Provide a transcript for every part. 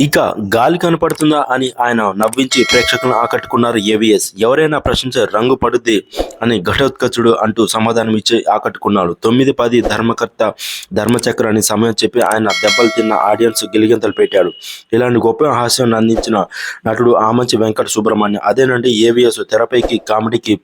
ఇక గాలి కనపడుతుందా అని ఆయన నవ్వించి ప్రేక్షకులను ఆకట్టుకున్నారు ఏవిఎస్. ఎవరైనా ప్రశ్నించే రంగు పడుద్ది అని ఘటోత్కచుడు అంటూ సమాధానం ఇచ్చి ఆకట్టుకున్నాడు. 9-10 ధర్మకర్త ధర్మచక్ర అని సమయం చెప్పి ఆయన దెబ్బలు తిన్న ఆడియన్స్ గిలిగింతలు పెట్టాడు. ఇలాంటి గొప్ప హాస్యాన్ని అందించిన నటుడు ఆమంచి వెంకట సుబ్రహ్మణ్యం. అదేనండి ఏవిఎస్ తెరపైకి కామెడీకి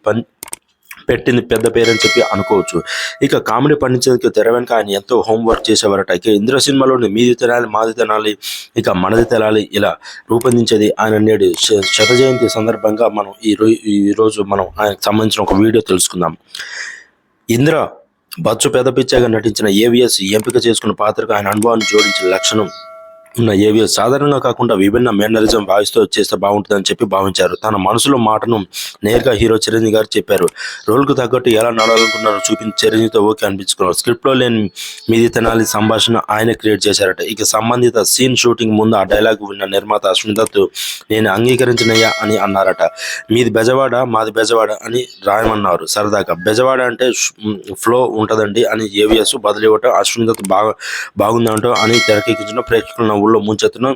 పెట్టింది పెద్ద పేరని చెప్పి అనుకోవచ్చు. ఇక కామెడీ పండించేందుకు తెర వెనుక ఆయన ఎంతో హోంవర్క్ చేసేవారట. ఇక ఇంద్ర సినిమాలోని మీది తెనాలి మాది తెనాలి ఇక మనది తెనాలి ఇలా రూపొందించేది ఆయన. నేడు శత జయంతి సందర్భంగా మనం ఈరోజు మనం ఆయనకు సంబంధించిన ఒక వీడియో తెలుసుకుందాం. ఇంద్ర బచ్చు పెద్ద పిచ్చగా నటించిన ఏవిఎస్ ఎంపిక చేసుకున్న పాత్రకు ఆయన అనుభవాన్ని జోడించిన లక్షణం ఉన్న ఏవిఎస్ సాధారణంగా కాకుండా విభిన్న మేనరిజం వాయిస్తో చేస్తే బాగుంటుందని చెప్పి భావించారు. తన మనసులో మాటను నేరుగా హీరో చిరంజీవి గారు చెప్పారు. రోల్కు తగ్గట్టు ఎలా నడాలనుకున్నారో చూపించి చిరంజీవితో ఓకే అనిపించుకున్నారు. స్క్రిప్ట్లో లేని మీది తెనాలి సంభాషణ ఆయన క్రియేట్ చేశారట. ఇక సంబంధిత సీన్ షూటింగ్ ముందు ఆ డైలాగ్ విన్న నిర్మాత అశ్విని దత్ నేను అంగీకరించినయ్యా అని అన్నారట. మీది బెజవాడ మాది బెజవాడ అని రాయమన్నారు సరదాగా. బెజవాడ అంటే ఫ్లో ఉంటుందండి అని ఏవిఎస్ బదులివ్వటం అశ్విని దత్ బాగుందంటూ అని తెరకెక్కించిన ప్రేక్షకుల ఊళ్ళో ముంచెత్తడం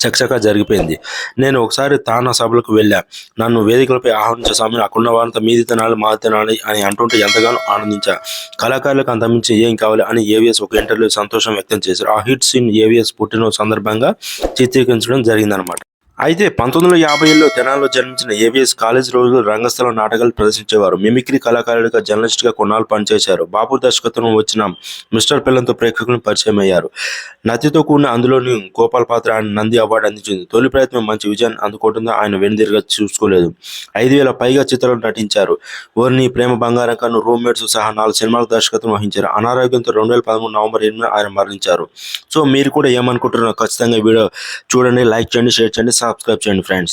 చకచకా జరిగిపోయింది. నేను ఒకసారి తానా సభలకు వెళ్ళా. నన్ను వేదికలపై ఆహ్వానించే సమయం అక్కడున్న వారంతా మీది తినాలి మాది తినాలి అని అంటుంటే ఎంతగానో ఆనందించా. కళాకారులకు అంతమించి ఏం కావాలి అని ఏవిఎస్ ఒక ఇంటర్వ్యూ సంతోషం వ్యక్తం చేశారు. ఆ హిట్ సీన్ ఏవిఎస్ పుట్టినరోజు సందర్భంగా చిత్రీకరించడం జరిగిందనమాట. అయితే 1950లో తెనాలిలో జన్మించిన ఏవిఎస్ కాలేజీ రోజుల్లో రంగస్థల నాటకాలు ప్రదర్శించేవారు. మిమిక్రీ కళాకారుడిగా జర్నలిస్ట్గా కొన్నాళ్ళు పనిచేశారు. బాపు దర్శకత్వం వచ్చిన మిస్టర్ పిల్లలతో ప్రేక్షకులను పరిచయం అయ్యారు. నతితో కూడిన అందులోని గోపాల్ పాత్ర ఆయన నంది అవార్డు అందించింది. తొలి ప్రయత్నం మంచి విజయాన్ని అందుకోవడంతో ఆయన వెనుదిరిగా చూసుకోలేదు. 5,000 పైగా చిత్రాలు నటించారు. ఓర్ని ప్రేమ బంగారం కన్ను రూమ్మేట్స్ సహా 4 సినిమాలకు దర్శకత్వం వహించారు. అనారోగ్యంతో 2013 నవంబర్ 8న ఆయన మరణించారు. సో మీరు కూడా ఏమనుకుంటున్నారో ఖచ్చితంగా వీడియో చూడండి, లైక్ చేయండి, షేర్ చేయండి, సబ్స్క్రైబ్ చేయండి ఫ్రెండ్స్.